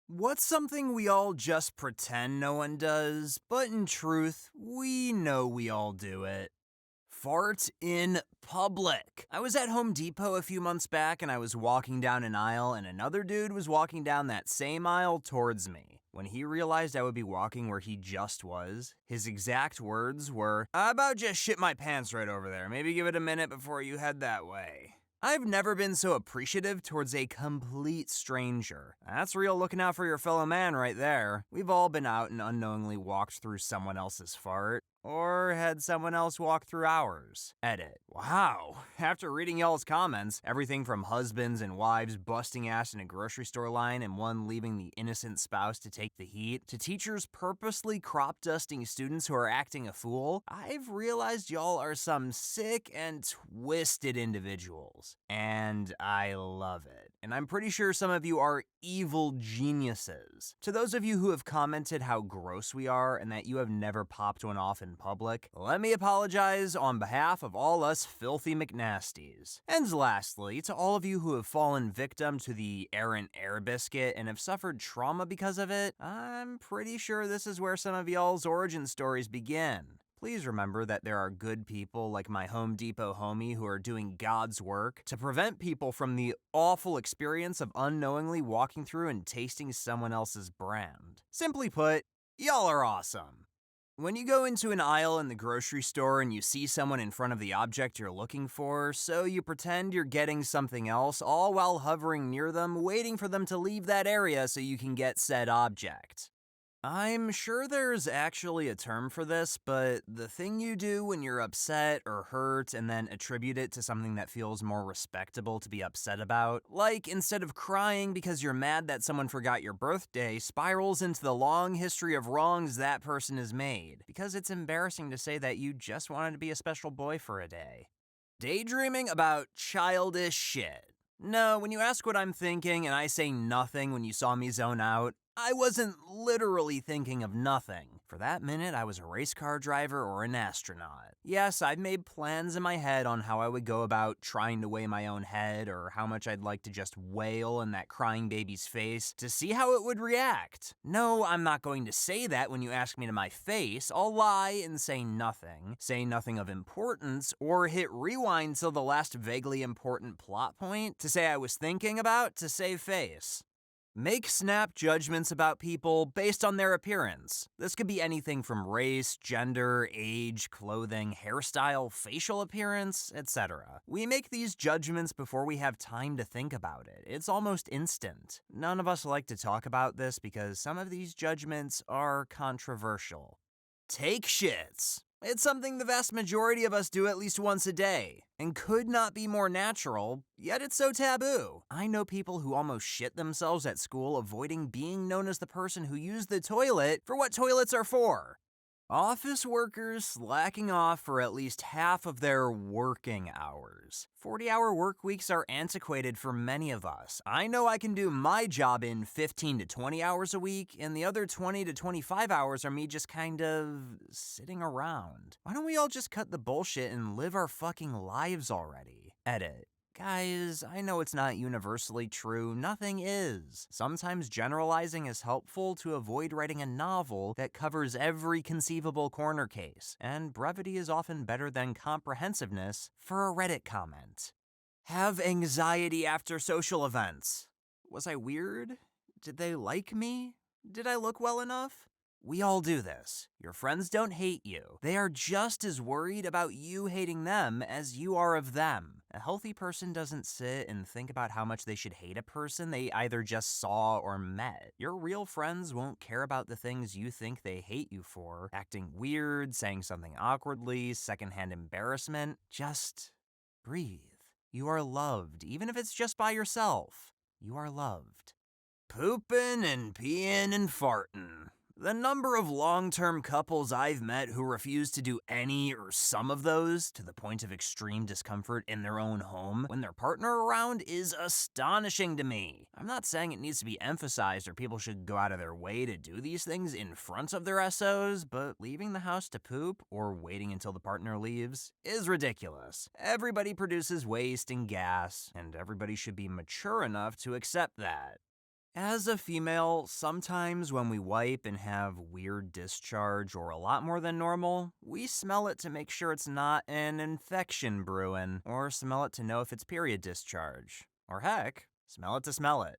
What's something we all just pretend no one does, but in truth, we know we all do it? Fart in public. I was at Home Depot a few months back and I was walking down an aisle and another dude was walking down that same aisle towards me. When he realized I would be walking where he just was, his exact words were, "I about just shit my pants right over there. Maybe give it a minute before you head that way." I've never been so appreciative towards a complete stranger. That's real looking out for your fellow man right there. We've all been out and unknowingly walked through someone else's fart. Or had someone else walk through ours. Edit. Wow. After reading y'all's comments, everything from husbands and wives busting ass in a grocery store line and one leaving the innocent spouse to take the heat, to teachers purposely crop dusting students who are acting a fool, I've realized y'all are some sick and twisted individuals. And I love it. And I'm pretty sure some of you are evil geniuses. To those of you who have commented how gross we are and that you have never popped one off in public, let me apologize on behalf of all us filthy McNasties. And lastly, to all of you who have fallen victim to the errant air biscuit and have suffered trauma because of it, I'm pretty sure this is where some of y'all's origin stories begin. Please remember that there are good people like my Home Depot homie who are doing God's work to prevent people from the awful experience of unknowingly walking through and tasting someone else's brand. Simply put, y'all are awesome. When you go into an aisle in the grocery store and you see someone in front of the object you're looking for, so you pretend you're getting something else, all while hovering near them, waiting for them to leave that area so you can get said object. I'm sure there's actually a term for this, but the thing you do when you're upset or hurt and then attribute it to something that feels more respectable to be upset about, like instead of crying because you're mad that someone forgot your birthday, spirals into the long history of wrongs that person has made, because it's embarrassing to say that you just wanted to be a special boy for a day. Daydreaming about childish shit. No, when you ask what I'm thinking and I say nothing when you saw me zone out, I wasn't literally thinking of nothing. For that minute, I was a race car driver or an astronaut. Yes, I've made plans in my head on how I would go about trying to weigh my own head or how much I'd like to just wail in that crying baby's face to see how it would react. No, I'm not going to say that when you ask me to my face. I'll lie and say nothing of importance, or hit rewind till the last vaguely important plot point to say I was thinking about to save face. Make snap judgments about people based on their appearance. This could be anything from race, gender, age, clothing, hairstyle, facial appearance, etc. We make these judgments before we have time to think about it. It's almost instant. None of us like to talk about this because some of these judgments are controversial. Take shits. It's something the vast majority of us do at least once a day, and could not be more natural, yet it's so taboo. I know people who almost shit themselves at school avoiding being known as the person who used the toilet for what toilets are for. Office workers slacking off for at least half of their working hours. 40-hour work weeks are antiquated for many of us. I know I can do my job in 15 to 20 hours a week, and the other 20 to 25 hours are me just kind of sitting around. Why don't we all just cut the bullshit and live our fucking lives already? Edit. Guys, I know it's not universally true, nothing is. Sometimes generalizing is helpful to avoid writing a novel that covers every conceivable corner case, and brevity is often better than comprehensiveness for a Reddit comment. Have anxiety after social events. Was I weird? Did they like me? Did I look well enough? We all do this. Your friends don't hate you. They are just as worried about you hating them as you are of them. A healthy person doesn't sit and think about how much they should hate a person they either just saw or met. Your real friends won't care about the things you think they hate you for, acting weird, saying something awkwardly, secondhand embarrassment. Just breathe. You are loved, even if it's just by yourself. You are loved. Poopin' and peeing and farting. The number of long-term couples I've met who refuse to do any or some of those to the point of extreme discomfort in their own home when their partner around is astonishing to me. I'm not saying it needs to be emphasized or people should go out of their way to do these things in front of their SOs, but leaving the house to poop or waiting until the partner leaves is ridiculous. Everybody produces waste and gas, and everybody should be mature enough to accept that. As a female, sometimes when we wipe and have weird discharge or a lot more than normal, we smell it to make sure it's not an infection brewing, or smell it to know if it's period discharge. Or heck, smell it to smell it.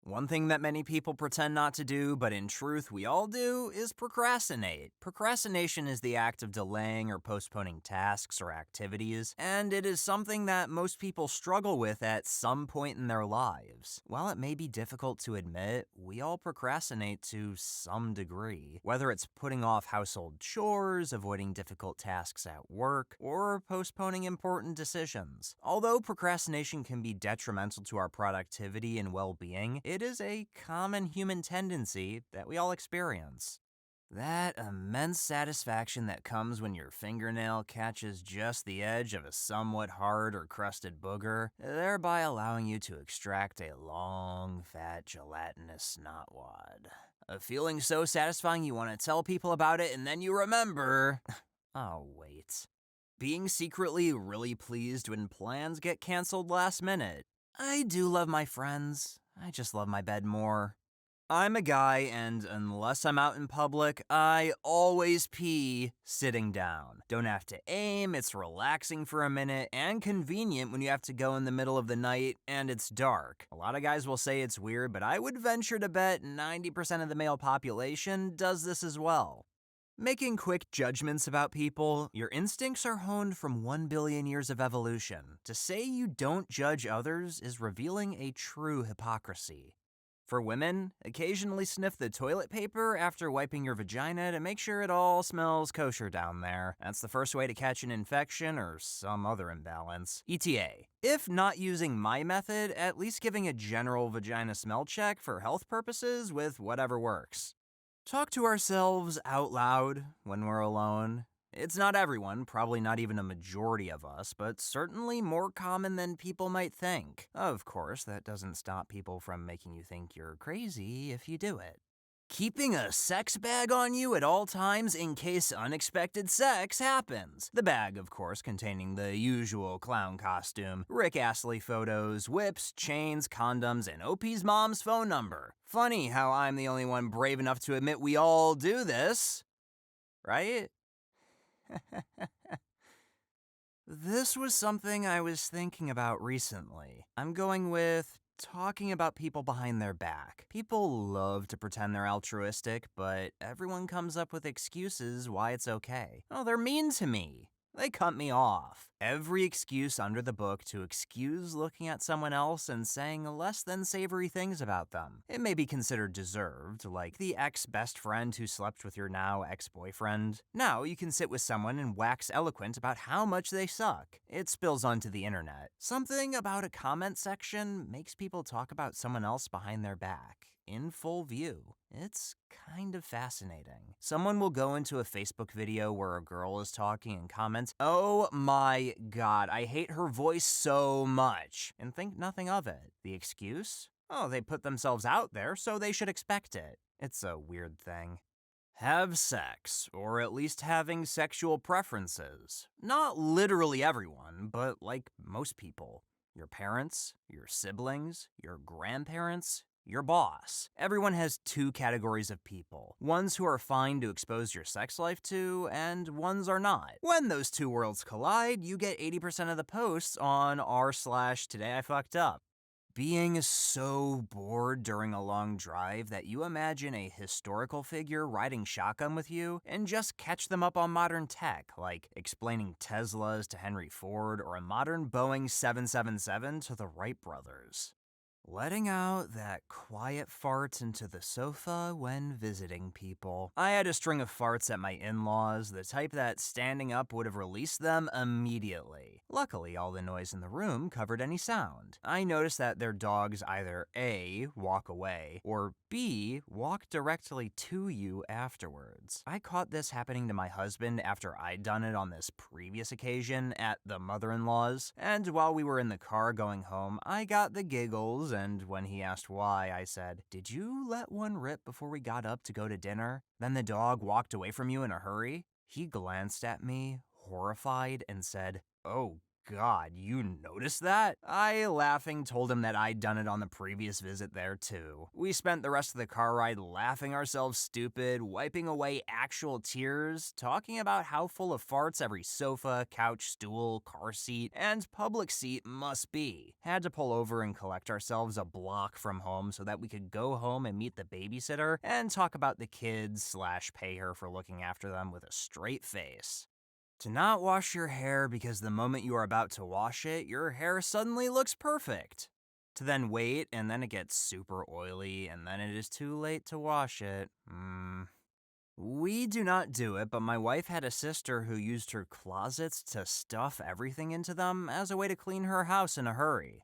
One thing that many people pretend not to do, but in truth we all do, is procrastinate. Procrastination is the act of delaying or postponing tasks or activities, and it is something that most people struggle with at some point in their lives. While it may be difficult to admit, we all procrastinate to some degree, whether it's putting off household chores, avoiding difficult tasks at work, or postponing important decisions. Although procrastination can be detrimental to our productivity and well-being, it is a common human tendency that we all experience. That immense satisfaction that comes when your fingernail catches just the edge of a somewhat hard or crusted booger, thereby allowing you to extract a long, fat, gelatinous snot wad. A feeling so satisfying you want to tell people about it and then you remember... Oh, wait. Being secretly really pleased when plans get canceled last minute. I do love my friends. I just love my bed more. I'm a guy, and unless I'm out in public, I always pee sitting down. Don't have to aim, it's relaxing for a minute, and convenient when you have to go in the middle of the night and it's dark. A lot of guys will say it's weird, but I would venture to bet 90% of the male population does this as well. Making quick judgments about people, your instincts are honed from 1 billion years of evolution. To say you don't judge others is revealing a true hypocrisy. For women, occasionally sniff the toilet paper after wiping your vagina to make sure it all smells kosher down there. That's the first way to catch an infection or some other imbalance. ETA. If not using my method, at least giving a general vagina smell check for health purposes with whatever works. Talk to ourselves out loud when we're alone. It's not everyone, probably not even a majority of us, but certainly more common than people might think. Of course, that doesn't stop people from making you think you're crazy if you do it. Keeping a sex bag on you at all times in case unexpected sex happens. The bag, of course, containing the usual clown costume, Rick Astley photos, whips, chains, condoms, and OP's mom's phone number. Funny how I'm the only one brave enough to admit we all do this. Right? This was something I was thinking about recently. I'm going with talking about people behind their back. People love to pretend they're altruistic, but everyone comes up with excuses why it's okay. Oh, they're mean to me. They cut me off. Every excuse under the book to excuse looking at someone else and saying less than savory things about them. It may be considered deserved, like the ex-best friend who slept with your now ex-boyfriend. Now you can sit with someone and wax eloquent about how much they suck. It spills onto the internet. Something about a comment section makes people talk about someone else behind their back, in full view. It's kind of fascinating. Someone will go into a Facebook video where a girl is talking and comments, "Oh my god, I hate her voice so much," and think nothing of it. The excuse? Oh, they put themselves out there, so they should expect it. It's a weird thing. Have sex, or at least having sexual preferences. Not literally everyone, but like most people. Your parents, your siblings, your grandparents, your boss. Everyone has two categories of people. Ones who are fine to expose your sex life to, and ones are not. When those two worlds collide, you get 80% of the posts on r/today I fucked up. Being so bored during a long drive that you imagine a historical figure riding shotgun with you and just catch them up on modern tech, like explaining Teslas to Henry Ford or a modern Boeing 777 to the Wright brothers. Letting out that quiet fart into the sofa when visiting people. I had a string of farts at my in-laws, the type that standing up would have released them immediately. Luckily, all the noise in the room covered any sound. I noticed that their dogs either A, walk away, or B, walk directly to you afterwards. I caught this happening to my husband after I'd done it on this previous occasion at the mother-in-law's, and while we were in the car going home, I got the giggles, and when he asked why, I said, "Did you let one rip before we got up to go to dinner? Then the dog walked away from you in a hurry?" He glanced at me, horrified, and said, "Oh, God, you noticed that? I, laughing, told him that I'd done it on the previous visit there too. We spent the rest of the car ride laughing ourselves stupid, wiping away actual tears, talking about how full of farts every sofa, couch, stool, car seat, and public seat must be. Had to pull over and collect ourselves a block from home so that we could go home and meet the babysitter and talk about the kids / pay her for looking after them with a straight face. To not wash your hair because the moment you are about to wash it, your hair suddenly looks perfect. To then wait, and then it gets super oily, and then it is too late to wash it. We do not do it, but my wife had a sister who used her closets to stuff everything into them as a way to clean her house in a hurry.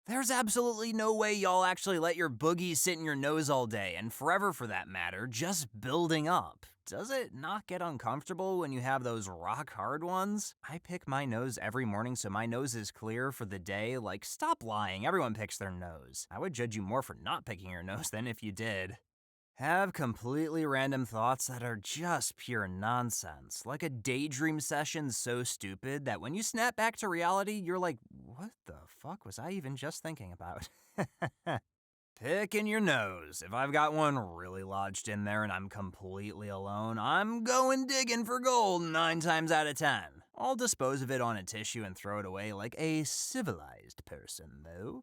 There's absolutely no way y'all actually let your boogies sit in your nose all day, and forever for that matter, just building up. Does it not get uncomfortable when you have those rock hard ones? I pick my nose every morning so my nose is clear for the day. Like, stop lying, everyone picks their nose. I would judge you more for not picking your nose than if you did. Have completely random thoughts that are just pure nonsense, like a daydream session so stupid that when you snap back to reality, you're like, what the fuck was I even just thinking about? Picking your nose. If I've got one really lodged in there and I'm completely alone, I'm going digging for gold 9 times out of 10. I'll dispose of it on a tissue and throw it away like a civilized person, though.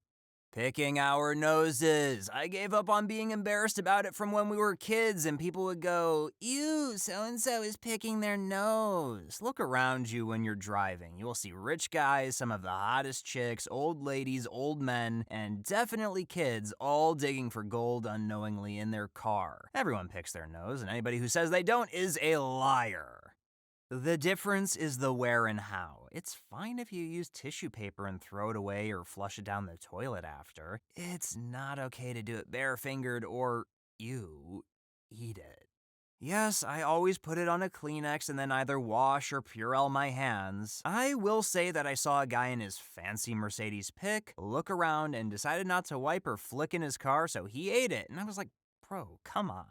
Picking our noses. I gave up on being embarrassed about it from when we were kids and people would go, ew, so-and-so is picking their nose. Look around you when you're driving. You will see rich guys, some of the hottest chicks, old ladies, old men, and definitely kids all digging for gold unknowingly in their car. Everyone picks their nose, and anybody who says they don't is a liar. The difference is the where and how. It's fine if you use tissue paper and throw it away or flush it down the toilet after. It's not okay to do it bare-fingered or, ew, eat it. Yes, I always put it on a Kleenex and then either wash or Purell my hands. I will say that I saw a guy in his fancy Mercedes pick, look around, and decided not to wipe or flick in his car, so he ate it. And I was like, bro, come on.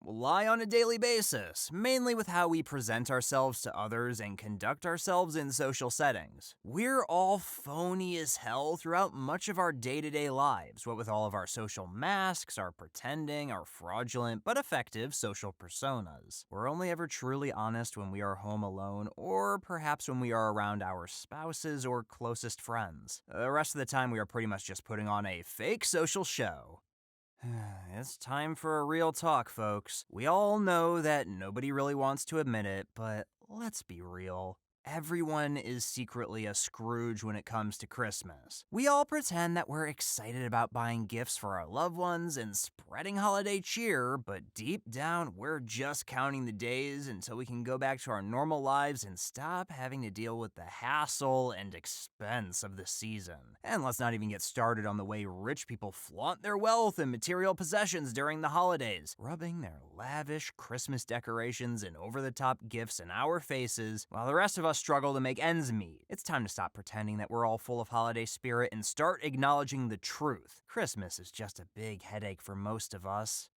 Lie on a daily basis, mainly with how we present ourselves to others and conduct ourselves in social settings. We're all phony as hell throughout much of our day-to-day lives, what with all of our social masks, our pretending, our fraudulent but effective social personas. We're only ever truly honest when we are home alone, or perhaps when we are around our spouses or closest friends. The rest of the time we are pretty much just putting on a fake social show. It's time for a real talk, folks. We all know that nobody really wants to admit it, but let's be real. Everyone is secretly a Scrooge when it comes to Christmas. We all pretend that we're excited about buying gifts for our loved ones and spreading holiday cheer, but deep down, we're just counting the days until we can go back to our normal lives and stop having to deal with the hassle and expense of the season. And let's not even get started on the way rich people flaunt their wealth and material possessions during the holidays, rubbing their lavish Christmas decorations and over-the-top gifts in our faces, while the rest of us struggle to make ends meet. It's time to stop pretending that we're all full of holiday spirit and start acknowledging the truth. Christmas is just a big headache for most of us.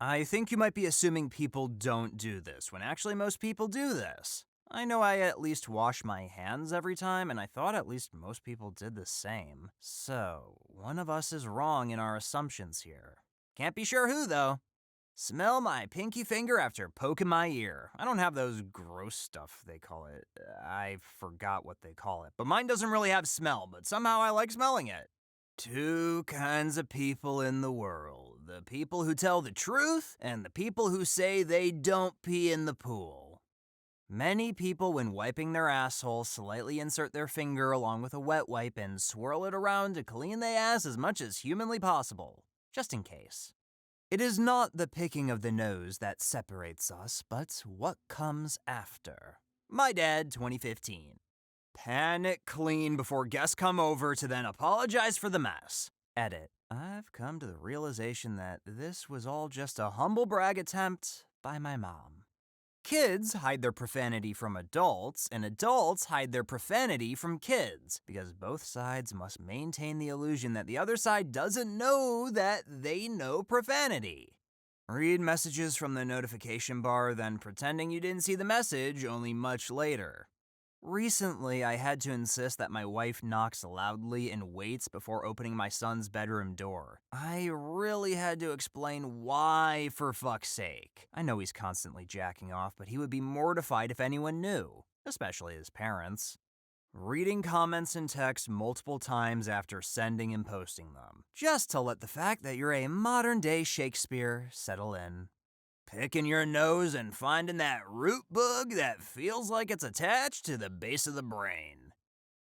I think you might be assuming people don't do this, when actually most people do this. I know I at least wash my hands every time, and I thought at least most people did the same. So, one of us is wrong in our assumptions here. Can't be sure who, though. Smell my pinky finger after poking my ear. I don't have those gross stuff they call it. I forgot what they call it. But mine doesn't really have smell, but somehow I like smelling it. 2 kinds of people in the world. The people who tell the truth and the people who say they don't pee in the pool. Many people, when wiping their asshole, slightly insert their finger along with a wet wipe and swirl it around to clean their ass as much as humanly possible, just in case. It is not the picking of the nose that separates us, but what comes after. My dad, 2015. Panic clean before guests come over to then apologize for the mess. Edit. I've come to the realization that this was all just a humble brag attempt by my mom. Kids hide their profanity from adults, and adults hide their profanity from kids, because both sides must maintain the illusion that the other side doesn't know that they know profanity. Read messages from the notification bar, then pretending you didn't see the message only much later. Recently, I had to insist that my wife knocks loudly and waits before opening my son's bedroom door. I really had to explain why, for fuck's sake. I know he's constantly jacking off, but he would be mortified if anyone knew, especially his parents. Reading comments and texts multiple times after sending and posting them, just to let the fact that you're a modern-day Shakespeare settle in. Picking your nose and finding that root bug that feels like it's attached to the base of the brain.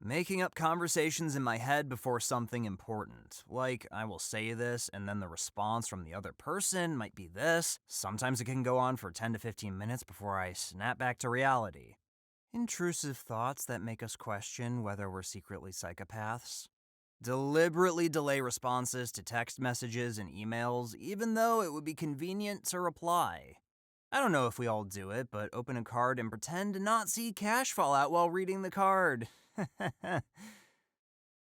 Making up conversations in my head before something important. Like, I will say this, and then the response from the other person might be this. Sometimes it can go on for 10 to 15 minutes before I snap back to reality. Intrusive thoughts that make us question whether we're secretly psychopaths. Deliberately delay responses to text messages and emails, even though it would be convenient to reply. I don't know if we all do it, but open a card and pretend to not see cash fall out while reading the card.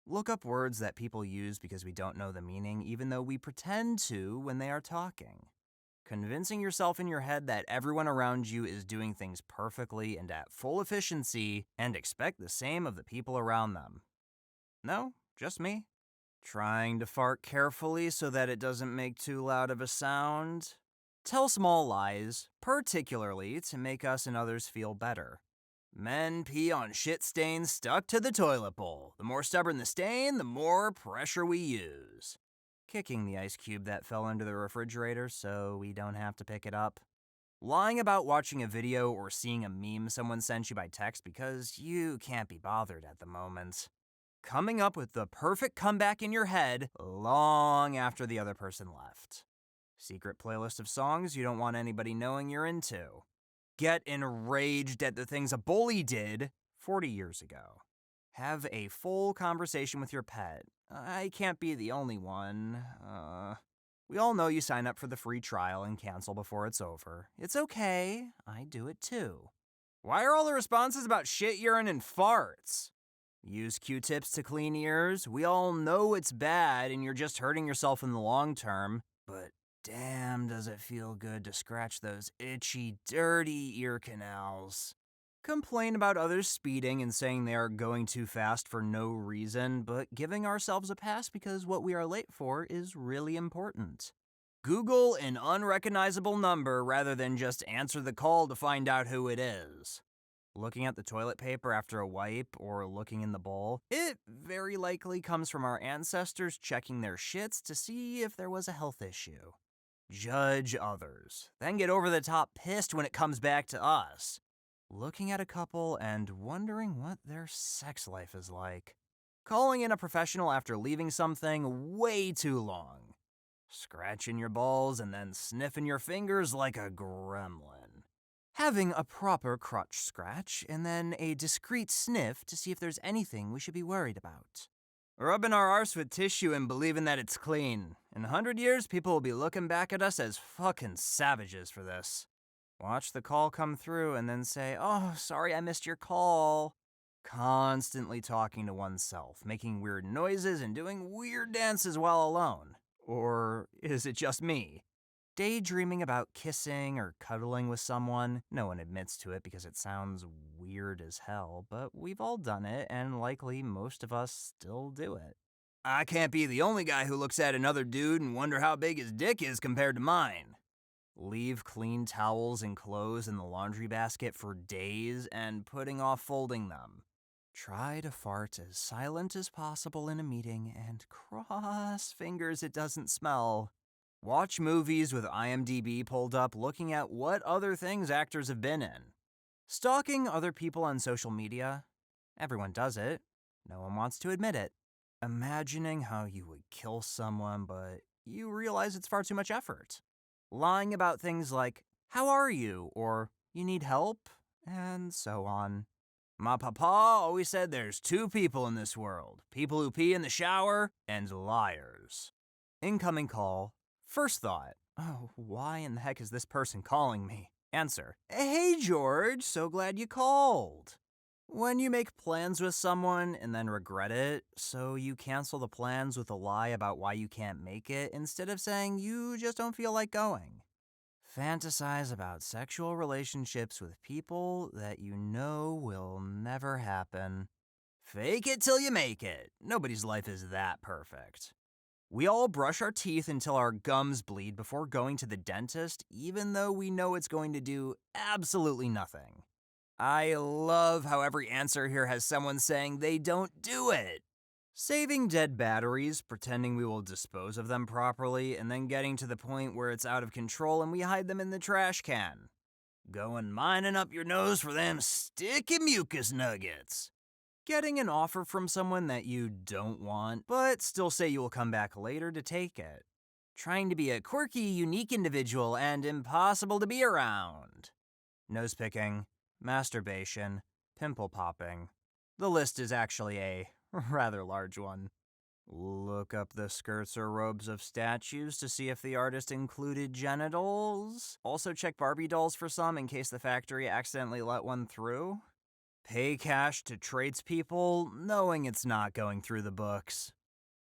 Look up words that people use because we don't know the meaning, even though we pretend to when they are talking. Convincing yourself in your head that everyone around you is doing things perfectly and at full efficiency, and expect the same of the people around them. No, just me. Trying to fart carefully so that it doesn't make too loud of a sound. Tell small lies, particularly to make us and others feel better. Men pee on shit stains stuck to the toilet bowl. The more stubborn the stain, the more pressure we use. Kicking the ice cube that fell into the refrigerator so we don't have to pick it up. Lying about watching a video or seeing a meme someone sent you by text because you can't be bothered at the moment. Coming up with the perfect comeback in your head long after the other person left. Secret playlist of songs you don't want anybody knowing you're into. Get enraged at the things a bully did 40 years ago. Have a full conversation with your pet. I can't be the only one. We all know you sign up for the free trial and cancel before it's over. It's okay. I do it too. Why are all the responses about shit, urine, and farts? Use Q-tips to clean ears. We all know it's bad and you're just hurting yourself in the long term. But damn, does it feel good to scratch those itchy, dirty ear canals. Complain about others speeding and saying they are going too fast for no reason, but giving ourselves a pass because what we are late for is really important. Google an unrecognizable number rather than just answer the call to find out who it is. Looking at the toilet paper after a wipe or looking in the bowl, it very likely comes from our ancestors checking their shits to see if there was a health issue. Judge others, then get over the top pissed when it comes back to us. Looking at a couple and wondering what their sex life is like. Calling in a professional after leaving something way too long. Scratching your balls and then sniffing your fingers like a gremlin. Having a proper crotch scratch and then a discreet sniff to see if there's anything we should be worried about. Rubbing our arse with tissue and believing that it's clean. In 100 years, people will be looking back at us as fucking savages for this. Watch the call come through and then say, "Oh, sorry I missed your call." Constantly talking to oneself, making weird noises and doing weird dances while alone. Or is it just me? Daydreaming about kissing or cuddling with someone. No one admits to it because it sounds weird as hell, but we've all done it and likely most of us still do it. I can't be the only guy who looks at another dude and wonder how big his dick is compared to mine. Leave clean towels and clothes in the laundry basket for days and putting off folding them. Try to fart as silent as possible in a meeting and cross fingers it doesn't smell. Watch movies with IMDb pulled up looking at what other things actors have been in. Stalking other people on social media. Everyone does it. No one wants to admit it. Imagining how you would kill someone, but you realize it's far too much effort. Lying about things like, "How are you?" or "You need help?" and so on. My papa always said there's two people in this world, people who pee in the shower and liars. Incoming call. First thought, oh, why in the heck is this person calling me? Answer, hey George, so glad you called. When you make plans with someone and then regret it, so you cancel the plans with a lie about why you can't make it instead of saying you just don't feel like going. Fantasize about sexual relationships with people that you know will never happen. Fake it till you make it. Nobody's life is that perfect. We all brush our teeth until our gums bleed before going to the dentist, even though we know it's going to do absolutely nothing. I love how every answer here has someone saying they don't do it. Saving dead batteries, pretending we will dispose of them properly, and then getting to the point where it's out of control and we hide them in the trash can. Going mining up your nose for them sticky mucus nuggets. Getting an offer from someone that you don't want, but still say you will come back later to take it. Trying to be a quirky, unique individual and impossible to be around. Nose picking, masturbation, pimple popping. The list is actually a rather large one. Look up the skirts or robes of statues to see if the artist included genitals. Also check Barbie dolls for some in case the factory accidentally let one through. Pay cash to tradespeople, knowing it's not going through the books.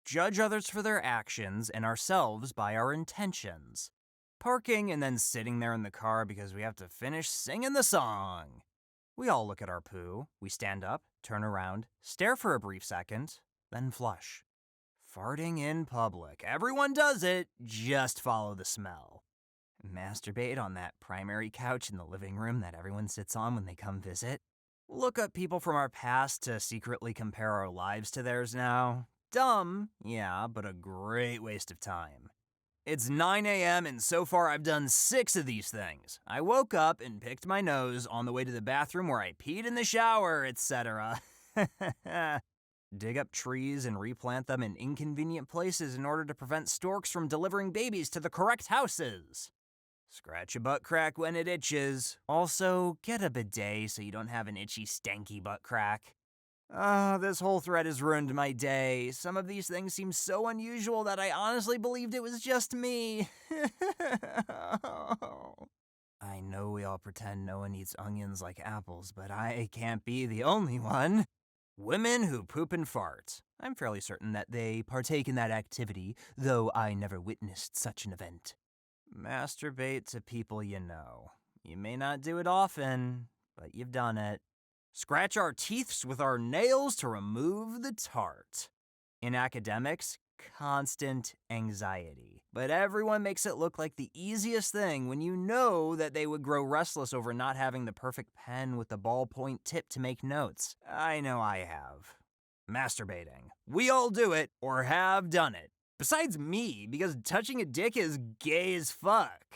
Judge others for their actions and ourselves by our intentions. Parking and then sitting there in the car because we have to finish singing the song. We all look at our poo, we stand up, turn around, stare for a brief second, then flush. Farting in public. Everyone does it, just follow the smell. Masturbate on that primary couch in the living room that everyone sits on when they come visit. Look up people from our past to secretly compare our lives to theirs now. Dumb, yeah, but a great waste of time. It's 9 a.m. and so far I've done 6 of these things. I woke up and picked my nose on the way to the bathroom where I peed in the shower, etc. Dig up trees and replant them in inconvenient places in order to prevent storks from delivering babies to the correct houses. Scratch a butt crack when it itches. Also, get a bidet so you don't have an itchy, stanky butt crack. This whole thread has ruined my day. Some of these things seem so unusual that I honestly believed it was just me. I know we all pretend no one eats onions like apples, but I can't be the only one. Women who poop and fart. I'm fairly certain that they partake in that activity, though I never witnessed such an event. Masturbate to people you know. You may not do it often, but you've done it. Scratch our teeths with our nails to remove the tart. In academics, constant anxiety. But everyone makes it look like the easiest thing when you know that they would grow restless over not having the perfect pen with the ballpoint tip to make notes. I know I have. Masturbating. We all do it, or have done it. Besides me, because touching a dick is gay as fuck.